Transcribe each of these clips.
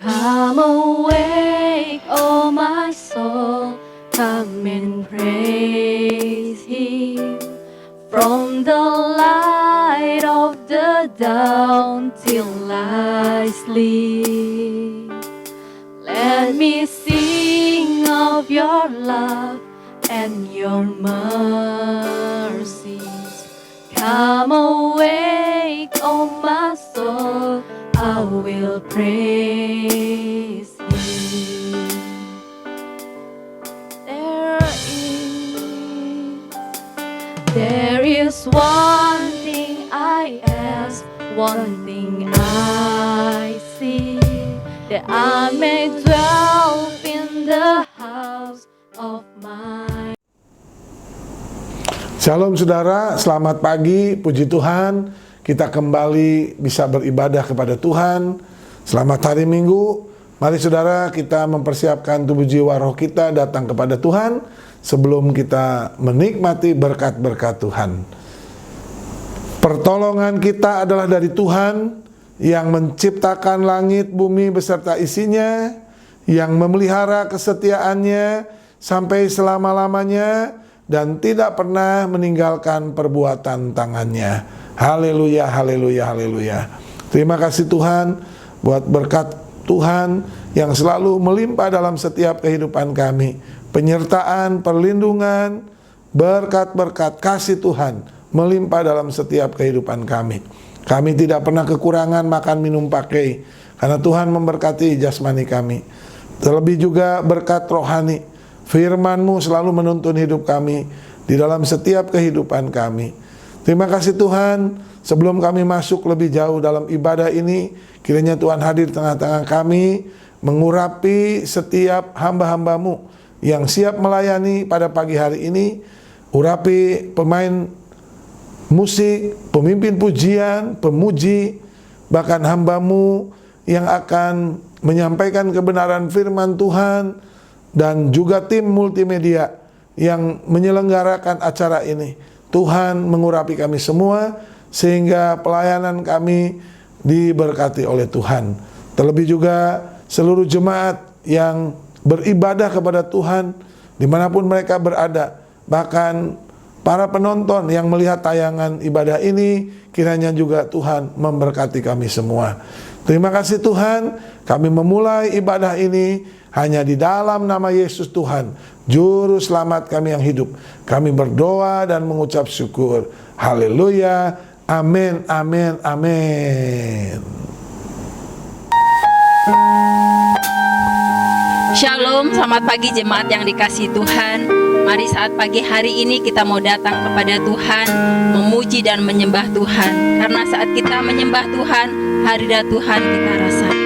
Come awake, oh my soul, come and praise Him. From the light of the dawn till I sleep, let me sing of your love and your mercies. Come awake, oh my soul, I will praise Him. There is one thing I ask, one thing I see, that I may dwell in the house of my. Shalom saudara, selamat pagi, puji Tuhan. Kita kembali bisa beribadah kepada Tuhan. Selamat hari Minggu. Mari saudara, kita mempersiapkan tubuh jiwa roh kita datang kepada Tuhan sebelum kita menikmati berkat-berkat Tuhan. Pertolongan kita adalah dari Tuhan yang menciptakan langit, bumi beserta isinya, yang memelihara kesetiaannya sampai selama-lamanya dan tidak pernah meninggalkan perbuatan tangannya. Haleluya, haleluya, haleluya. Terima kasih Tuhan buat berkat Tuhan yang selalu melimpah dalam setiap kehidupan kami. Penyertaan, perlindungan, berkat-berkat kasih Tuhan melimpah dalam setiap kehidupan kami. Kami tidak pernah kekurangan makan, minum, pakai, karena Tuhan memberkati jasmani kami. Terlebih juga berkat rohani, firman-Mu selalu menuntun hidup kami di dalam setiap kehidupan kami. Terima kasih Tuhan, sebelum kami masuk lebih jauh dalam ibadah ini, kiranya Tuhan hadir di tengah-tengah kami, mengurapi setiap hamba-hamba-Mu yang siap melayani pada pagi hari ini. Urapi pemain musik, pemimpin pujian, pemuji, bahkan hamba-Mu yang akan menyampaikan kebenaran firman Tuhan, dan juga tim multimedia yang menyelenggarakan acara ini. Tuhan mengurapi kami semua sehingga pelayanan kami diberkati oleh Tuhan. Terlebih juga seluruh jemaat yang beribadah kepada Tuhan dimanapun mereka berada, bahkan para penonton yang melihat tayangan ibadah ini, kiranya juga Tuhan memberkati kami semua. Terima kasih Tuhan, kami memulai ibadah ini hanya di dalam nama Yesus Tuhan, Juru Selamat kami yang hidup. Kami berdoa dan mengucap syukur. Haleluya, amin, amin, amin. Shalom, selamat pagi jemaat yang dikasihi Tuhan. Mari saat pagi hari ini kita mau datang kepada Tuhan, memuji dan menyembah Tuhan. Karena saat kita menyembah Tuhan, hadirat Tuhan kita rasakan.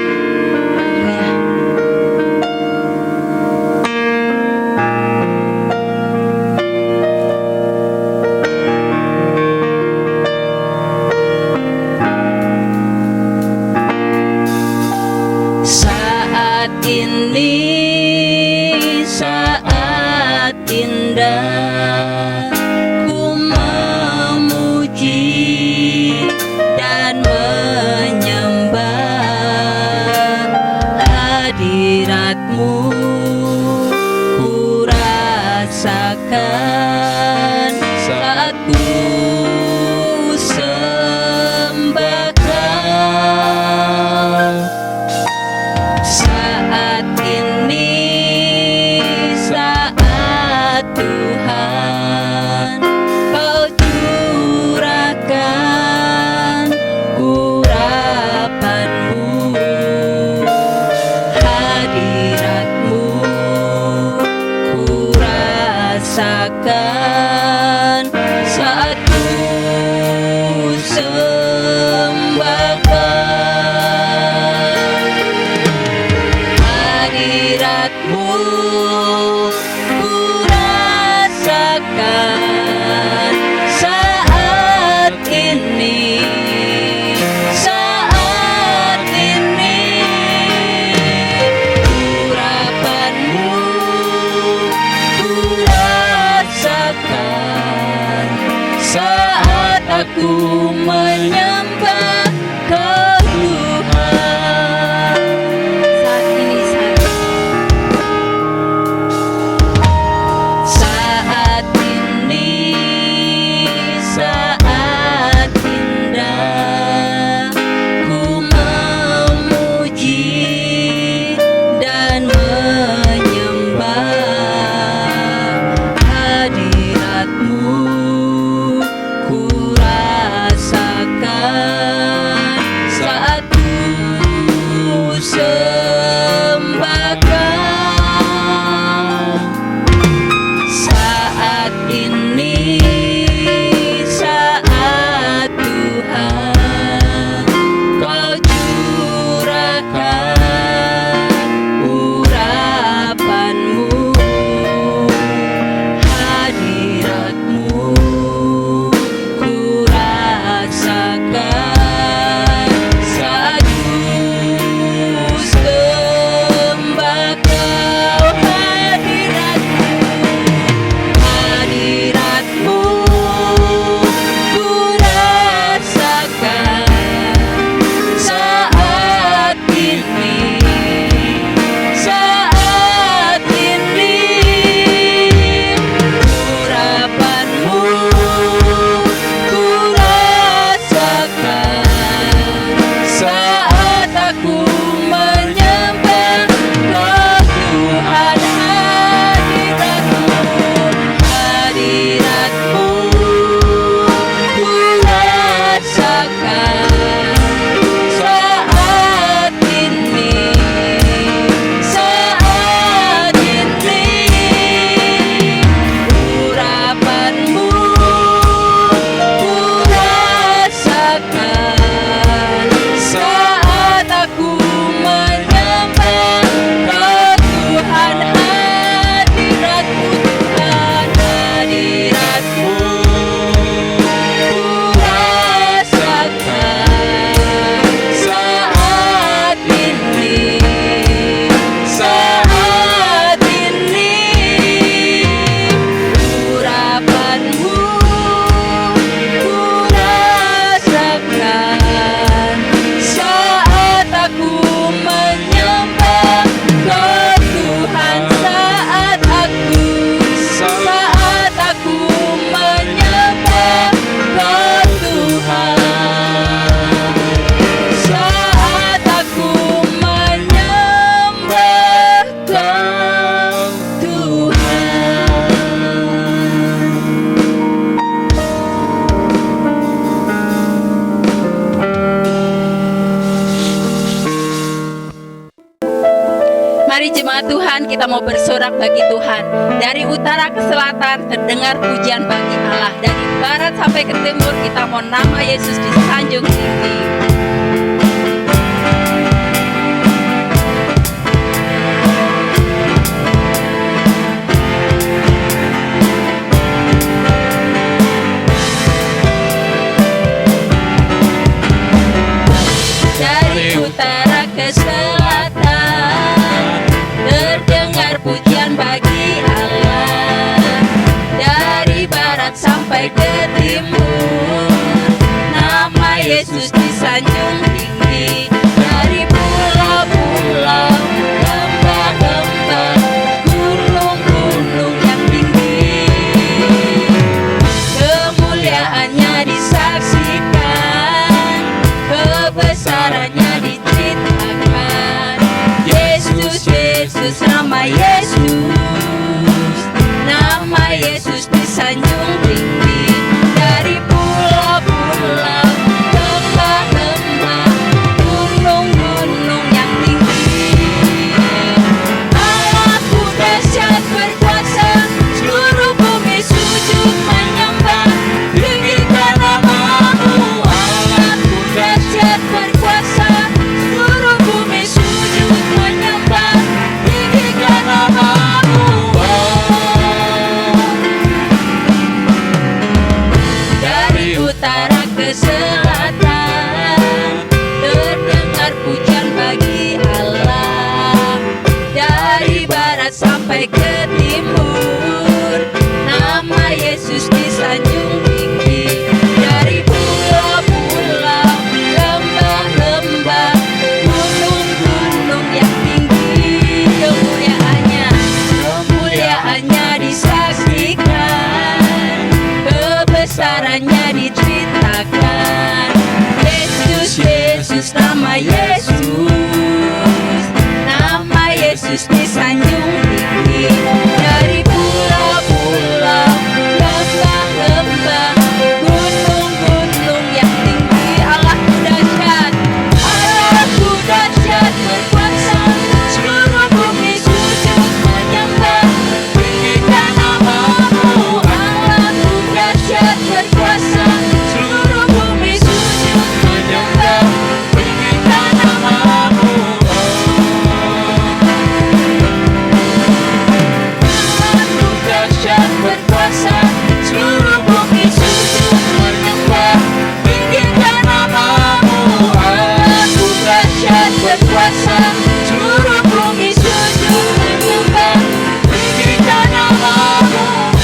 Saat ini saat indah, ku memuji dan menyembah hadirat-Mu, ku rasakan saat ku sembah Kau. Saat ini saat Tuhan Kau curahkan urapan-Mu, hadirat-Mu, ku rasakan saat ku sembah hadirat-Mu, ku rasakan saat ini, saat ini. Urapan-Mu ku rasakan saat aku menyembah Kau Tuhan. Mari jemaat Tuhan, kita mau bersorak bagi Tuhan. Dari utara ke selatan terdengar pujian bagi Allah. Dari barat sampai ke timur kita mau nama Yesus disanjung tinggi. Dari utara ke selatan terdengar pujian bagi Allah. Dari barat sampai ke timur nama Yesus disanjung tinggi. Dari pulau-pulau, lembah-lembah, gunung-gunung yang tinggi, kemuliaannya disaksikan, kebesarannya diceritakan. Yesus, Yesus, nama Yesus disanjung tinggi. Dari pulau-pulau, lembah-lembah, gunung-gunung yang tinggi, Allahku dahsyat berkuasa, seluruh bumi sujud menyembah. Tinggikan namamu, Allahku dahsyat berkuasa, seluruh bumi sujud menyembah. Tinggikan namamu, dari utara ke selatan terdengar pujian bagi Allah. Dari barat sampai ke timur nama Yesus disanjung tinggi. Dari pulau-pulau, lembah-lembah, gunung-gunung yang tinggi, kemuliaannya disaksikan, kebesarannya diceritakan. Yesus, Yesus, nama Yesus disanjung tinggi. Dari pulau-pulau, lembah-lembah, gunung-gunung yang tinggi, Allahku dahsyat berkuasa, seluruh bumi sujud menyembah. Tinggikan namamu, Allahku dahsyat berkuasa, seluruh bumi sujud menyembah. Tinggikan namamu, Allahku dahsyat berkuasa, seluruh bumi sujud menyembah. Tinggikan namamu, Allahku dahsyat berkuasa, seluruh bumi sujud menyembah. Tinggikan namamu,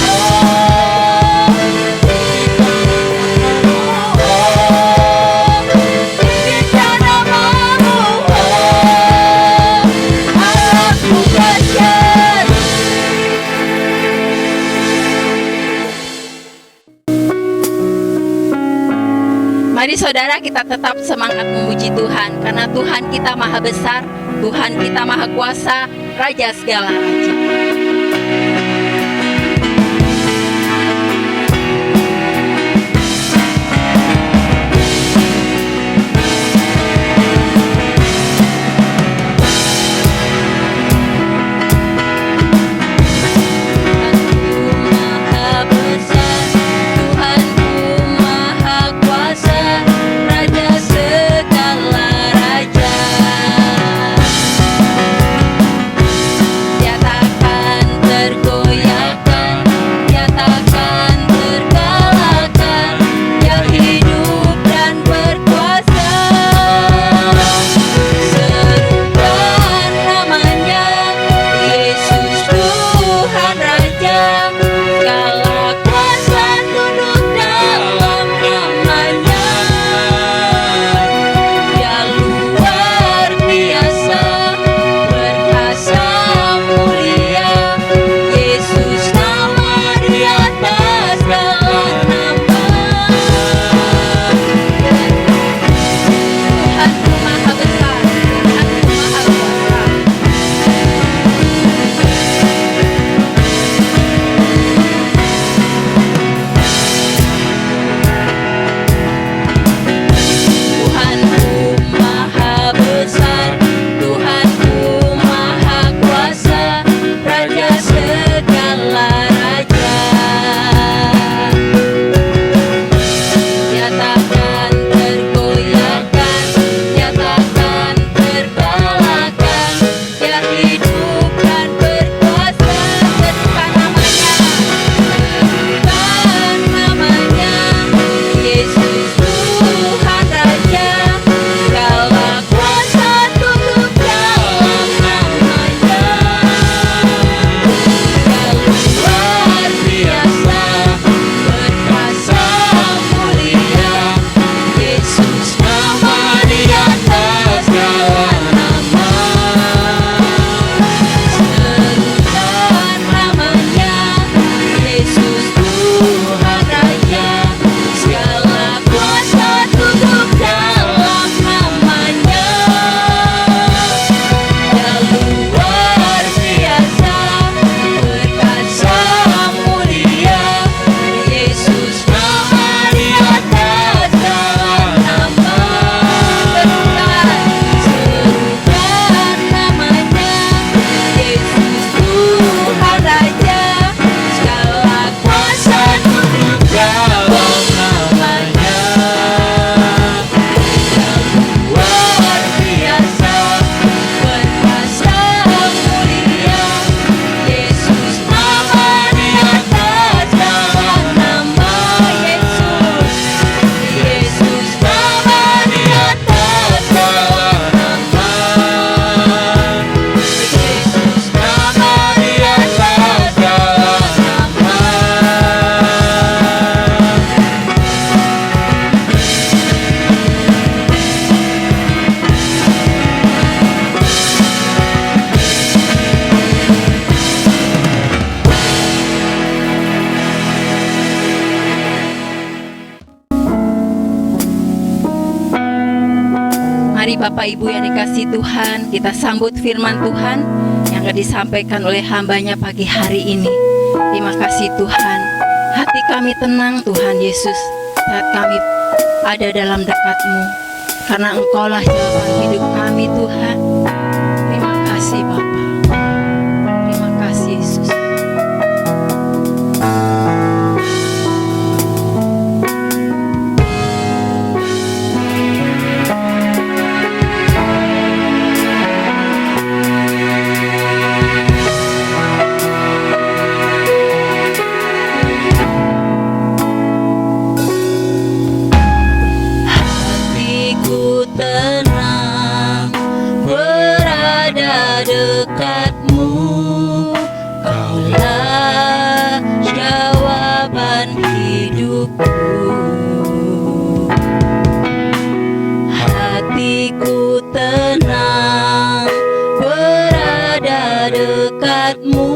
tinggikan namamu, Allahku dahsyat. Mari saudara, kita tetap semangat memuji Tuhan, karena Tuhan kita maha besar, Tuhan kita maha kuasa, Raja segala raja. Maha besar, Tuhanku maha kuasa, Raja segala raja. Dia tak Bapak Ibu yang dikasihi Tuhan, kita sambut firman Tuhan yang akan disampaikan oleh hamba-Nya pagi hari ini. Terima kasih Tuhan. Hati kami tenang Tuhan Yesus saat kami ada dalam dekat-Mu, karena Engkaulah jawaban hidup kami Tuhan. Terima kasih Bapa. Terima kasih Yesus. Hatiku tenang berada dekat-Mu, Kaulah jawaban hidupku. Hatiku tenang berada dekat-Mu,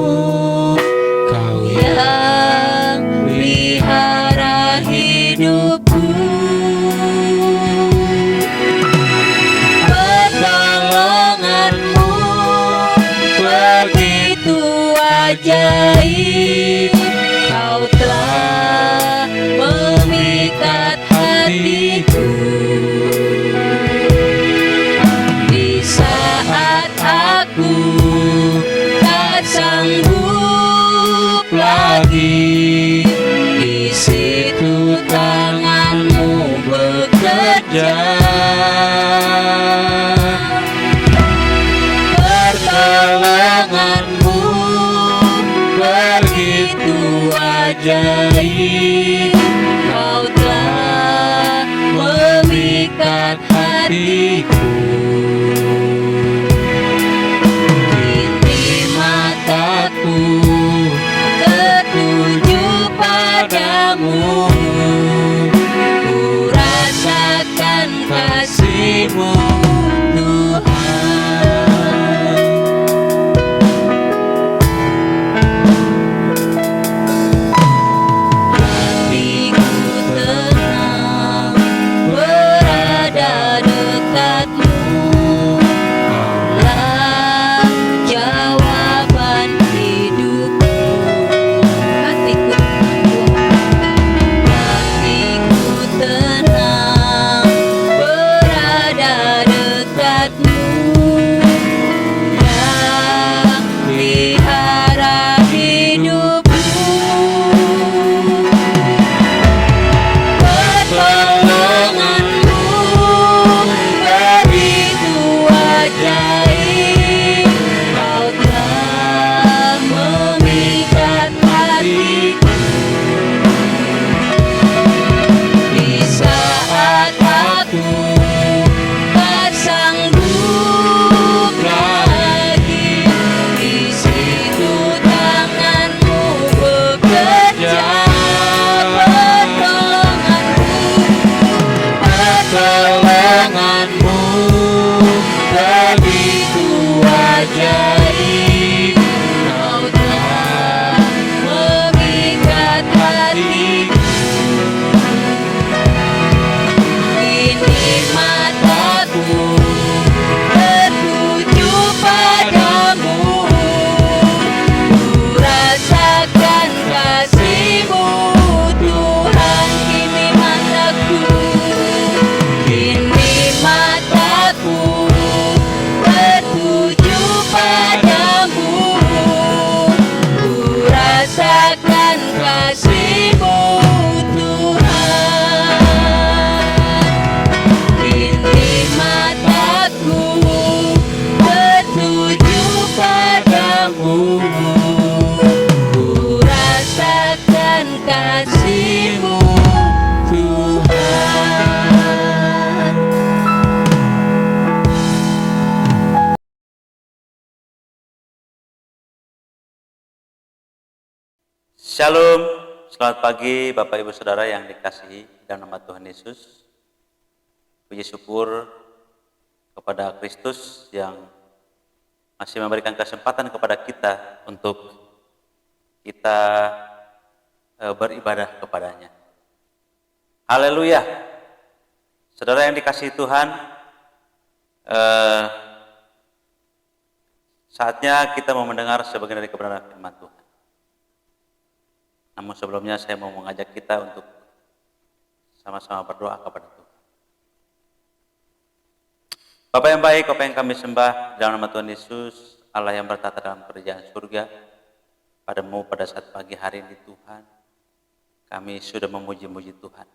Kau yang pelihara hidupku. Pertolongan-Mu begitu ajaib, Kau telah memikat hatiku. Di saat aku tak sanggup lagi, di situ tangan-Mu bekerja. Pertolongan-Mu begitu ajaib, Kau telah memikat hatiku. Kini mataku tertuju padamu, ku rasakan kasih-Mu Tuhan. Hatiku tenang berada dekat-Mu, Kaulah jawaban hidupku. Hatiku tenang berada dekat-Mu, yang pelihara hidupku. Pertolongan-Mu begitu ajaib, Kau telah memikat hatiku. Di saat aku tak sanggup lagi, di situ tangan-Mu bekerja. Pertolongan-Mu begitu ajaib, Kau telah memikat hatiku. Kini mataku tertuju padamu, ku rasakan kasih-Mu Tuhan. Kini mataku tertuju padamu, ku rasakan kasih-Mu Tuhan. Kini mataku tertuju padamu, ku rasakan kasih-Mu Tuhan. Shalom, selamat pagi Bapak Ibu Saudara yang dikasihi dalam nama Tuhan Yesus. Puji syukur kepada Kristus yang masih memberikan kesempatan kepada kita untuk kita beribadah kepadanya. Haleluya. Saudara yang dikasihi Tuhan, saatnya kita mau mendengar sebagian dari kebenaran firman Tuhan. Namun sebelumnya saya mau mengajak kita untuk sama-sama berdoa kepada Tuhan. Bapa yang baik, Bapa yang kami sembah dalam nama Tuhan Yesus, Allah yang bertata dalam kerajaan surga, padamu pada saat pagi hari ini Tuhan, kami sudah memuji-muji Tuhan.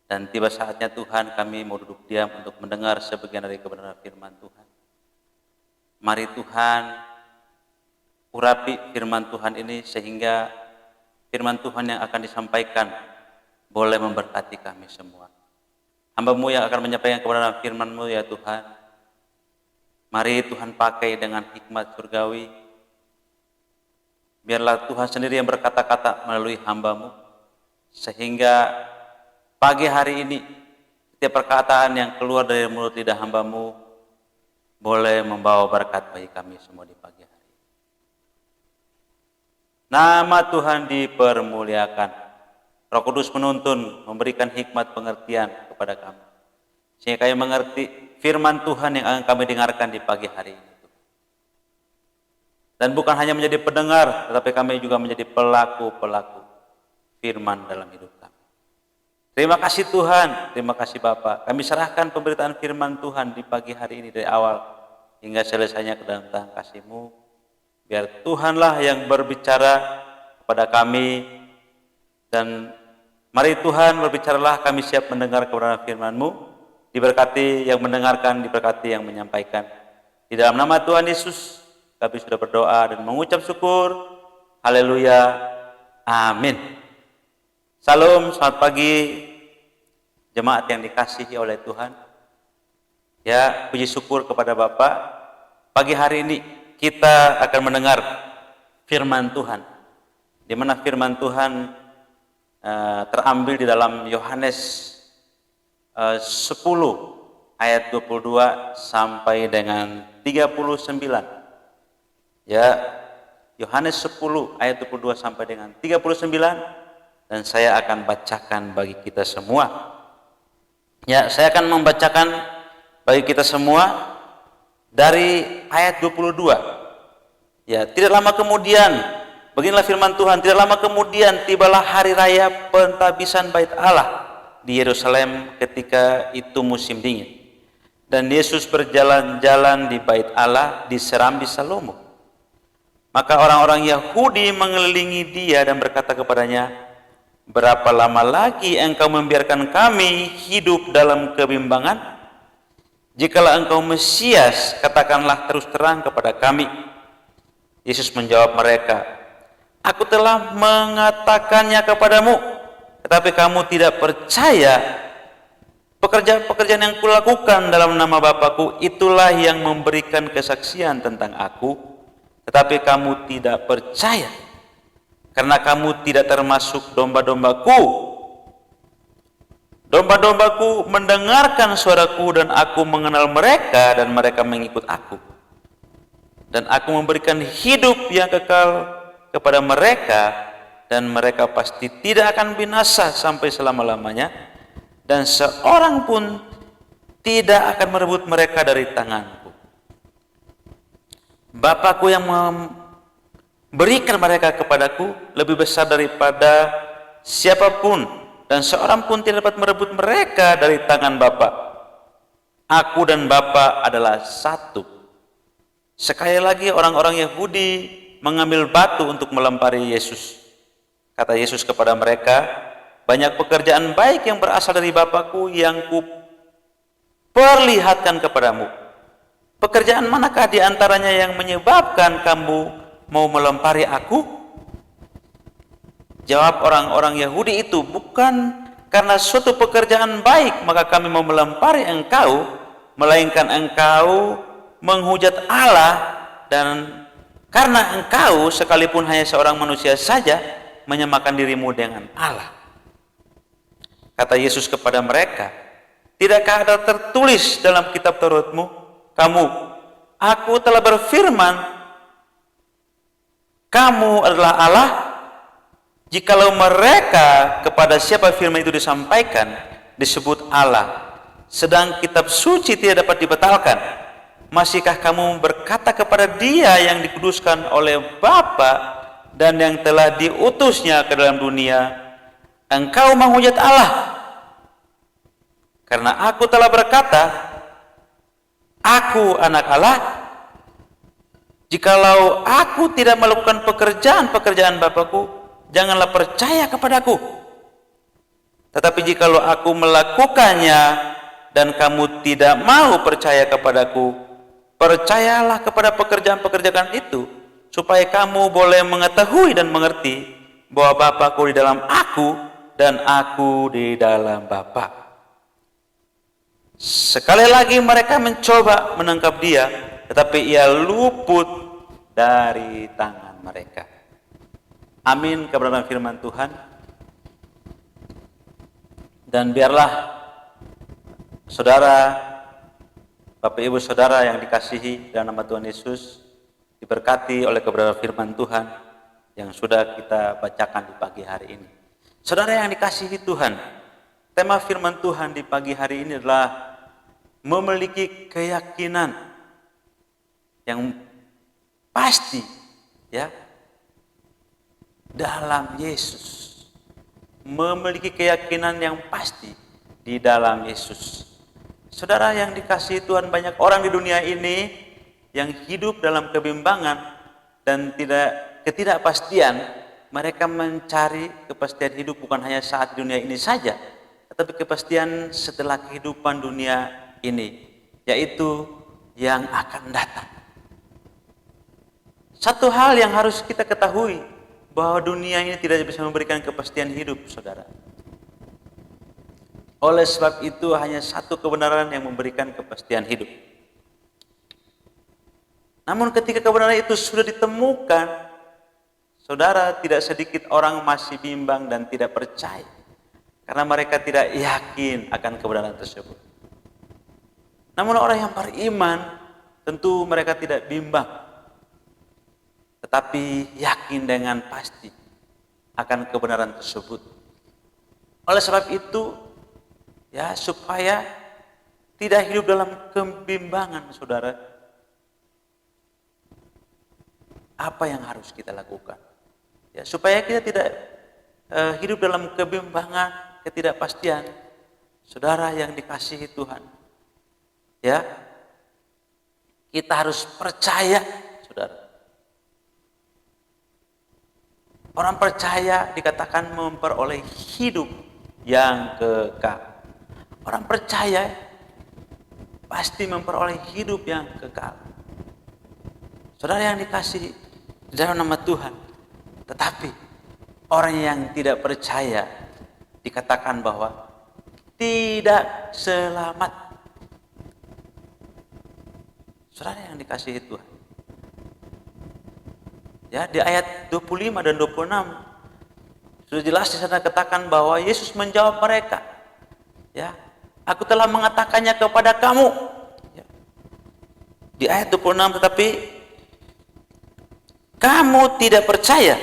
Dan tiba saatnya Tuhan kami mau duduk diam untuk mendengar sebagian dari kebenaran firman Tuhan. Mari Tuhan, urapi firman Tuhan ini sehingga firman Tuhan yang akan disampaikan boleh memberkati kami semua. Hamba-Mu yang akan menyampaikan kebenaran firman-Mu ya Tuhan. Mari Tuhan pakai dengan hikmat surgawi. Biarlah Tuhan sendiri yang berkata-kata melalui hamba-Mu. Sehingga pagi hari ini setiap perkataan yang keluar dari mulut lidah hamba-Mu boleh membawa berkat bagi kami semua di pagi hari. Nama Tuhan dipermuliakan. Roh Kudus menuntun, memberikan hikmat pengertian kepada kami. Sehingga kami mengerti firman Tuhan yang akan kami dengarkan di pagi hari ini. Dan bukan hanya menjadi pendengar, tetapi kami juga menjadi pelaku-pelaku firman dalam hidup kami. Terima kasih Tuhan, terima kasih Bapa. Kami serahkan pemberitaan firman Tuhan di pagi hari ini dari awal hingga selesainya ke dalam tangan kasih-Mu. Biar Tuhanlah yang berbicara kepada kami, dan mari Tuhan berbicaralah, kami siap mendengar kebenaran firman-Mu. Diberkati yang mendengarkan, diberkati yang menyampaikan. Di dalam nama Tuhan Yesus kami sudah berdoa dan mengucap syukur. Haleluya. Amin. Salam, selamat pagi jemaat yang dikasihi oleh Tuhan. Ya, puji syukur kepada Bapa. Pagi hari ini kita akan mendengar firman Tuhan. Di mana firman Tuhan terambil di dalam Yohanes 10 ayat 22 sampai dengan 39. Ya, Yohanes 10 ayat 22 sampai dengan 39, dan saya akan bacakan bagi kita semua. Ya, saya akan membacakan bagi kita semua dari ayat 22. Ya, tidak lama kemudian, beginilah firman Tuhan, tidak lama kemudian tibalah hari raya pentabisan bait Allah di Yerusalem, ketika itu musim dingin. Dan Yesus berjalan-jalan di bait Allah di Serambi Salomo. Maka orang-orang Yahudi mengelilingi dia dan berkata kepadanya, berapa lama lagi engkau membiarkan kami hidup dalam kebimbangan? Jikalau engkau Mesias, katakanlah terus terang kepada kami. Yesus menjawab mereka, aku telah mengatakannya kepadamu, tetapi kamu tidak percaya. Pekerjaan-pekerjaan yang kulakukan dalam nama Bapa-Ku, itulah yang memberikan kesaksian tentang aku, tetapi kamu tidak percaya, karena kamu tidak termasuk domba-dombaku. Domba-dombaku mendengarkan suaraku, dan aku mengenal mereka, dan mereka mengikut aku. Dan aku memberikan hidup yang kekal kepada mereka, dan mereka pasti tidak akan binasa sampai selama-lamanya, dan seorang pun tidak akan merebut mereka dari tanganku. Bapa-Ku yang memberikan mereka kepadaku lebih besar daripada siapapun, dan seorang pun tidak dapat merebut mereka dari tangan Bapa. Aku dan Bapa adalah satu. Sekali lagi orang-orang Yahudi mengambil batu untuk melempari Yesus. Kata Yesus kepada mereka, banyak pekerjaan baik yang berasal dari Bapa-Ku yang kuperlihatkan kepadamu. Pekerjaan manakah di antaranya yang menyebabkan kamu mau melempari aku? Jawab orang-orang Yahudi itu, bukan karena suatu pekerjaan baik maka kami mau melempari engkau, melainkan engkau menghujat Allah, dan karena engkau sekalipun hanya seorang manusia saja menyamakan dirimu dengan Allah. Kata Yesus kepada mereka, tidakkah ada tertulis dalam kitab Tauratmu, aku telah berfirman, kamu adalah Allah? Jikalau mereka kepada siapa firman itu disampaikan disebut Allah, sedang kitab suci tidak dapat dibatalkan, masihkah kamu berkata kepada Dia yang dikuduskan oleh Bapa dan yang telah diutusnya ke dalam dunia, engkau menghujat Allah? Karena aku telah berkata, aku anak Allah. Jikalau aku tidak melakukan pekerjaan-pekerjaan Bapakku, janganlah percaya kepadaku. Tetapi jikalau aku melakukannya dan kamu tidak mau percaya kepadaku, percayalah kepada pekerjaan-pekerjaan itu, supaya kamu boleh mengetahui dan mengerti bahwa Bapakku di dalam aku dan aku di dalam Bapa. Sekali lagi mereka mencoba menangkap Dia, tetapi Ia luput dari tangan mereka. Amin kebenaran firman Tuhan. Dan biarlah saudara, Bapak Ibu Saudara yang dikasihi dalam nama Tuhan Yesus, diberkati oleh kebenaran firman Tuhan yang sudah kita bacakan di pagi hari ini. Saudara yang dikasihi Tuhan, tema firman Tuhan di pagi hari ini adalah memiliki keyakinan yang pasti, ya, dalam Yesus. Memiliki keyakinan yang pasti di dalam Yesus. Saudara yang dikasihi Tuhan, banyak orang di dunia ini yang hidup dalam kebimbangan dan ketidakpastian. Mereka mencari kepastian hidup bukan hanya saat di dunia ini saja, tetapi kepastian setelah kehidupan dunia ini, yaitu yang akan datang. Satu hal yang harus kita ketahui, bahwa dunia ini tidak bisa memberikan kepastian hidup, saudara. Oleh sebab itu hanya satu kebenaran yang memberikan kepastian hidup. Namun ketika kebenaran itu sudah ditemukan, saudara, tidak sedikit orang masih bimbang dan tidak percaya, karena mereka tidak yakin akan kebenaran tersebut. Namun orang yang beriman, tentu mereka tidak bimbang, tetapi yakin dengan pasti akan kebenaran tersebut. Oleh sebab itu, ya, supaya tidak hidup dalam kebimbangan, saudara, apa yang harus kita lakukan? Ya, supaya kita tidak hidup dalam kebimbangan, ketidakpastian, saudara yang dikasihi Tuhan, ya, kita harus percaya, saudara. Orang percaya dikatakan memperoleh hidup yang kekal. Orang percaya pasti memperoleh hidup yang kekal. Saudara yang dikasihi di dalam nama Tuhan. Tetapi orang yang tidak percaya dikatakan bahwa tidak selamat. Saudara yang dikasihi Tuhan. Ya, di ayat 25 dan 26 sudah jelas di sana katakan bahwa Yesus menjawab mereka, ya, aku telah mengatakannya kepada kamu. Ya. Di ayat 26, tetapi kamu tidak percaya.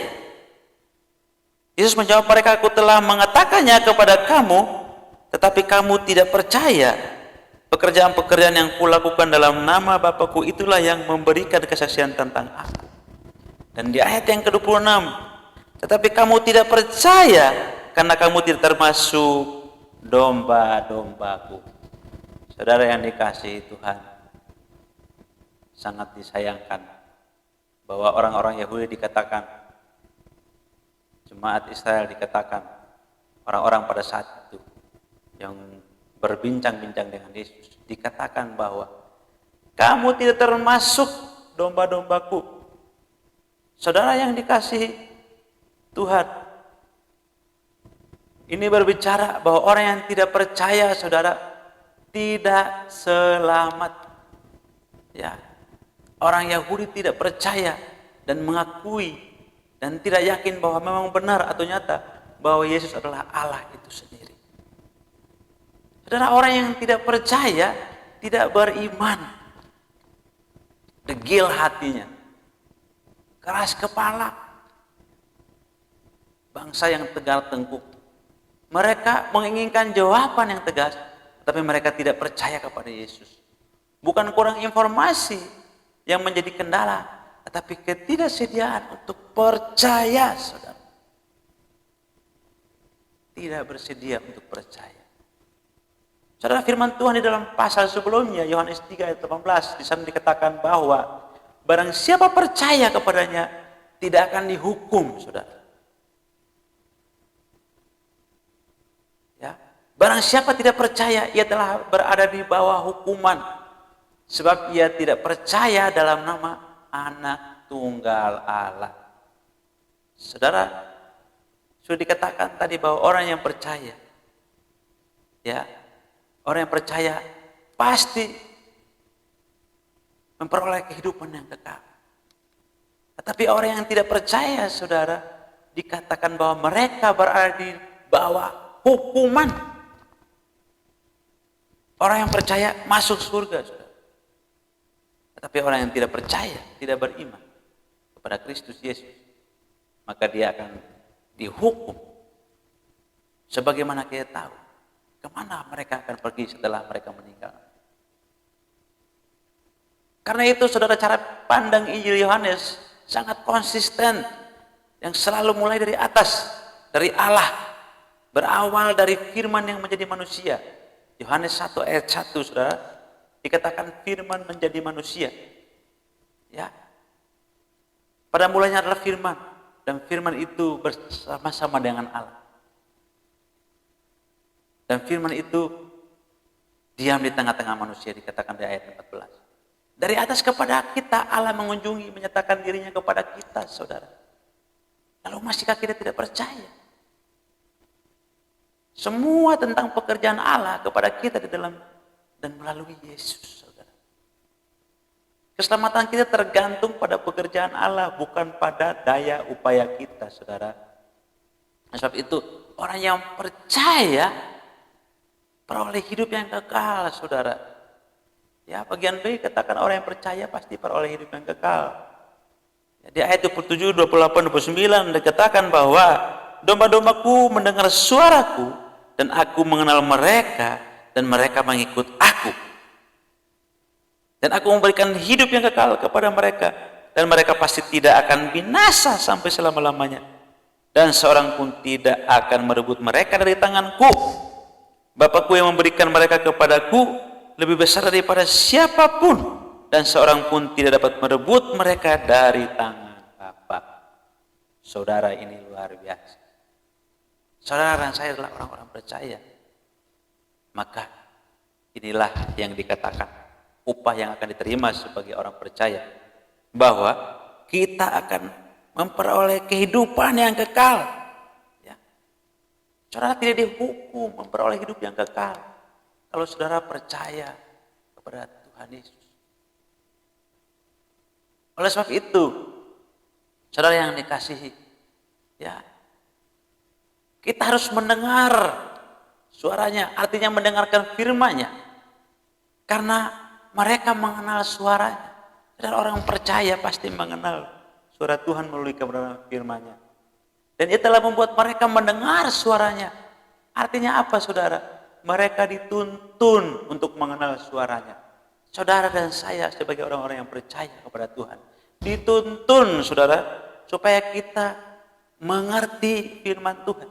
Yesus menjawab mereka, aku telah mengatakannya kepada kamu, tetapi kamu tidak percaya. Pekerjaan-pekerjaan yang kulakukan dalam nama Bapakku itulah yang memberikan kesaksian tentang aku. Dan di ayat yang ke-26, tetapi kamu tidak percaya karena kamu tidak termasuk domba-dombaku. Saudara yang dikasihi Tuhan, sangat disayangkan bahwa orang-orang Yahudi dikatakan, jemaat Israel dikatakan, orang-orang pada saat itu yang berbincang-bincang dengan Yesus, dikatakan bahwa kamu tidak termasuk domba-dombaku. Saudara yang dikasihi Tuhan, ini berbicara bahwa orang yang tidak percaya, saudara, tidak selamat. Ya, orang Yahudi tidak percaya dan mengakui dan tidak yakin bahwa memang benar atau nyata bahwa Yesus adalah Allah itu sendiri. Saudara, orang yang tidak percaya, tidak beriman, degil hatinya, keras kepala, bangsa yang tegar tengkuk. Mereka menginginkan jawaban yang tegas, tetapi mereka tidak percaya kepada Yesus. Bukan kurang informasi yang menjadi kendala, tetapi ketidaksediaan untuk percaya, saudara. Tidak bersedia untuk percaya. Saudara, firman Tuhan di dalam pasal sebelumnya, Yohanes 3 ayat 18, di sana dikatakan bahwa barang siapa percaya kepadanya tidak akan dihukum, saudara. Ya, barang siapa tidak percaya, ia telah berada di bawah hukuman, sebab ia tidak percaya dalam nama Anak Tunggal Allah. Saudara, sudah dikatakan tadi bahwa orang yang percaya, ya, orang yang percaya pasti memperoleh kehidupan yang kekal. Tetapi orang yang tidak percaya, saudara, dikatakan bahwa mereka berada di bawah hukuman. Orang yang percaya masuk surga, saudara. Tetapi orang yang tidak percaya, tidak beriman kepada Kristus Yesus, maka dia akan dihukum. Sebagaimana kita tahu, kemana mereka akan pergi setelah mereka meninggal. Karena itu, saudara, cara pandang Injil Yohanes sangat konsisten, yang selalu mulai dari atas, dari Allah, berawal dari firman yang menjadi manusia. Yohanes 1 ayat 1, saudara, dikatakan firman menjadi manusia. Ya, pada mulanya adalah firman, dan firman itu bersama-sama dengan Allah. Dan firman itu diam di tengah-tengah manusia, dikatakan di ayat 14. Dari atas kepada kita Allah mengunjungi, menyatakan dirinya kepada kita, saudara. Lalu masihkah kita tidak percaya? Semua tentang pekerjaan Allah kepada kita di dalam dan melalui Yesus, saudara. Keselamatan kita tergantung pada pekerjaan Allah, bukan pada daya upaya kita, saudara. Sebab itu, orang yang percaya peroleh hidup yang kekal, saudara. Ya, bagian B katakan orang yang percaya pasti peroleh hidup yang kekal. Ya, di ayat 27, 28, 29 dikatakan bahwa domba-dombaku mendengar suaraku dan aku mengenal mereka dan mereka mengikut aku. Dan aku memberikan hidup yang kekal kepada mereka dan mereka pasti tidak akan binasa sampai selama-lamanya. Dan seorang pun tidak akan merebut mereka dari tanganku. Bapakku yang memberikan mereka kepadaku lebih besar daripada siapapun, dan seorang pun tidak dapat merebut mereka dari tangan Bapa. Saudara, ini luar biasa. Saudara dan saya adalah orang-orang percaya. Maka inilah yang dikatakan upah yang akan diterima sebagai orang percaya, bahwa kita akan memperoleh kehidupan yang kekal. Ya. Saudara tidak dihukum memperoleh hidup yang kekal kalau saudara percaya kepada Tuhan Yesus. Oleh sebab itu, saudara yang dikasihi, ya, kita harus mendengar suaranya, artinya mendengarkan firman-Nya. Karena mereka mengenal suaranya. Dan orang percaya pasti mengenal suara Tuhan melalui kebenaran firman-Nya. Dan itu telah membuat mereka mendengar suaranya. Artinya apa, saudara? Mereka dituntun untuk mengenal suaranya. Saudara dan saya sebagai orang-orang yang percaya kepada Tuhan dituntun, saudara, supaya kita mengerti firman Tuhan.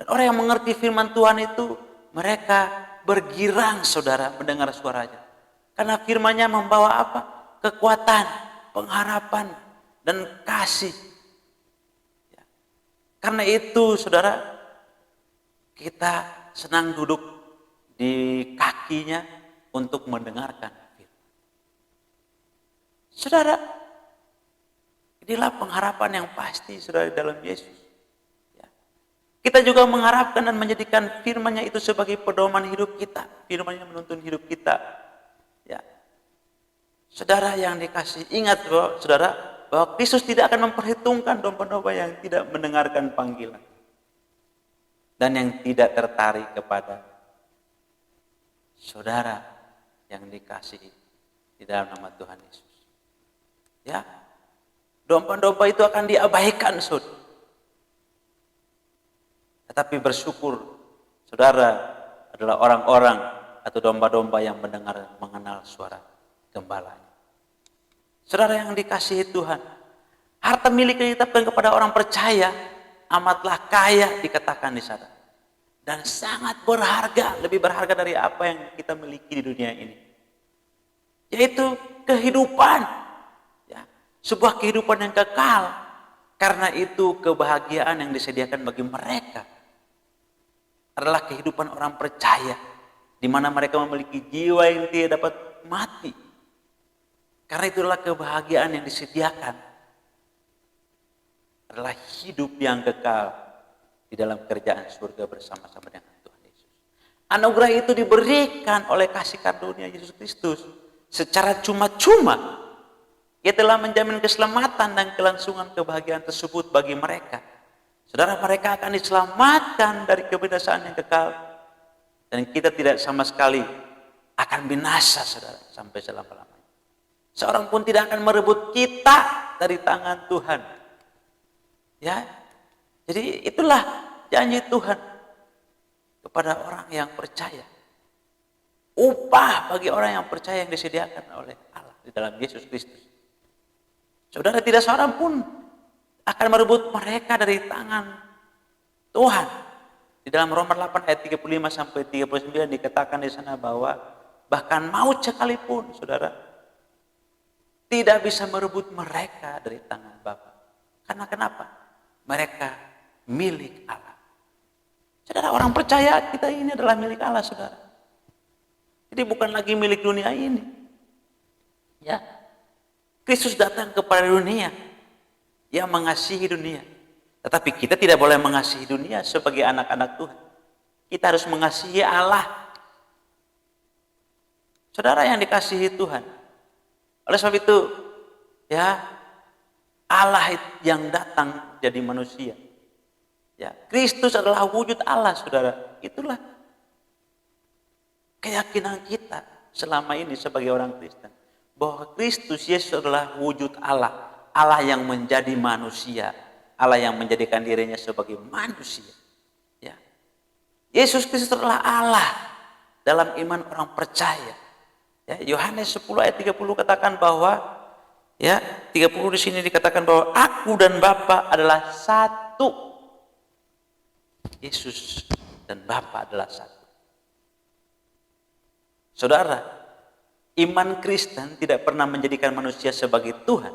Dan orang yang mengerti firman Tuhan itu, mereka bergirang, saudara, mendengar suaranya. Karena firman-Nya membawa apa? Kekuatan, pengharapan, dan kasih. Karena itu, saudara, kita senang duduk di kakinya untuk mendengarkan firman. Saudara, inilah pengharapan yang pasti, saudara, dalam Yesus. Ya. Kita juga mengharapkan dan menjadikan firman-Nya itu sebagai pedoman hidup kita. Firman-Nya menuntun hidup kita. Ya. Saudara yang dikasih, ingat bahwa, saudara, bahwa Kristus tidak akan memperhitungkan domba-domba yang tidak mendengarkan panggilan dan yang tidak tertarik kepada saudara yang dikasihi di dalam nama Tuhan Yesus. Ya, domba-domba itu akan diabaikan, saudara. Tetapi bersyukur saudara adalah orang-orang atau domba-domba yang mengenal suara gembalanya. Saudara yang dikasihi Tuhan, harta milik yang ditetapkan kepada orang percaya amatlah kaya dikatakan di sana. Dan sangat berharga, lebih berharga dari apa yang kita miliki di dunia ini. Yaitu kehidupan. Ya, sebuah kehidupan yang kekal. Karena itu kebahagiaan yang disediakan bagi mereka adalah kehidupan orang percaya, di mana mereka memiliki jiwa yang tidak dapat mati. Karena itulah kebahagiaan yang disediakan adalah hidup yang kekal di dalam kerajaan surga bersama-sama dengan Tuhan Yesus. Anugerah itu diberikan oleh kasih karunia Yesus Kristus secara cuma-cuma. Ia telah menjamin keselamatan dan kelangsungan kebahagiaan tersebut bagi mereka. Saudara, mereka akan diselamatkan dari kebinasaan yang kekal. Dan kita tidak sama sekali akan binasa, saudara, sampai selama-lamanya. Seorang pun tidak akan merebut kita dari tangan Tuhan. Ya, jadi itulah janji Tuhan kepada orang yang percaya. Upah bagi orang yang percaya yang disediakan oleh Allah di dalam Yesus Kristus. Saudara, tidak seorang pun akan merebut mereka dari tangan Tuhan. Di dalam Roma 8 ayat 35 sampai 39 dikatakan di sana bahwa bahkan maut sekalipun, saudara, tidak bisa merebut mereka dari tangan Bapa. Karena kenapa? Mereka milik Allah. Saudara, orang percaya kita ini adalah milik Allah, saudara. Jadi bukan lagi milik dunia ini. Ya. Kristus datang kepada dunia yang mengasihi dunia. Tetapi kita tidak boleh mengasihi dunia sebagai anak-anak Tuhan. Kita harus mengasihi Allah. Saudara yang dikasihi Tuhan. Oleh sebab itu, ya, Allah yang datang jadi manusia. Ya, Kristus adalah wujud Allah, saudara. Itulah keyakinan kita selama ini sebagai orang Kristen. Bahwa Kristus Yesus adalah wujud Allah. Allah yang menjadi manusia. Allah yang menjadikan dirinya sebagai manusia. Ya. Yesus Kristus adalah Allah dalam iman orang percaya. Ya, Yohanes 10 ayat 30 katakan bahwa, ya, 30 di sini dikatakan bahwa aku dan Bapa adalah satu. Yesus dan Bapa adalah satu. Saudara, iman Kristen tidak pernah menjadikan manusia sebagai Tuhan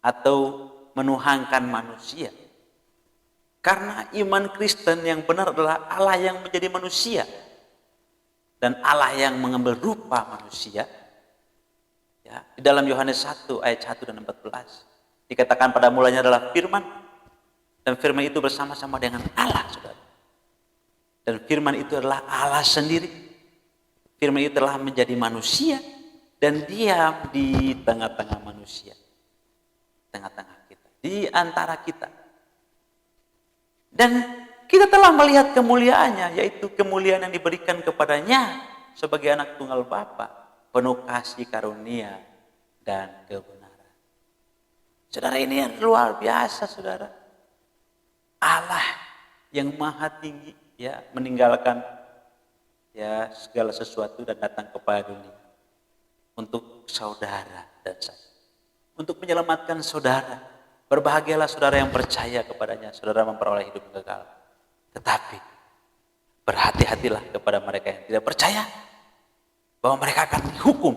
atau menuhankan manusia. Karena iman Kristen yang benar adalah Allah yang menjadi manusia dan Allah yang mengambil rupa manusia. Ya, di dalam Yohanes 1 ayat 1 dan 14 dikatakan pada mulanya adalah firman, dan firman itu bersama-sama dengan Allah, saudara. Dan firman itu adalah Allah sendiri. Firman itu telah menjadi manusia dan diam di tengah-tengah manusia. Tengah-tengah kita, di antara kita. Dan kita telah melihat kemuliaannya, yaitu kemuliaan yang diberikan kepadanya sebagai anak tunggal Bapa, penuh kasih karunia dan kebenaran. Saudara, ini yang luar biasa, saudara. Allah yang maha tinggi, ya, meninggalkan, ya, segala sesuatu dan datang kepada dunia untuk saudara dan saya, untuk menyelamatkan saudara. Berbahagialah saudara yang percaya kepadanya, saudara memperoleh hidup kekal. Tetapi berhati-hatilah kepada mereka yang tidak percaya, bahwa mereka akan dihukum.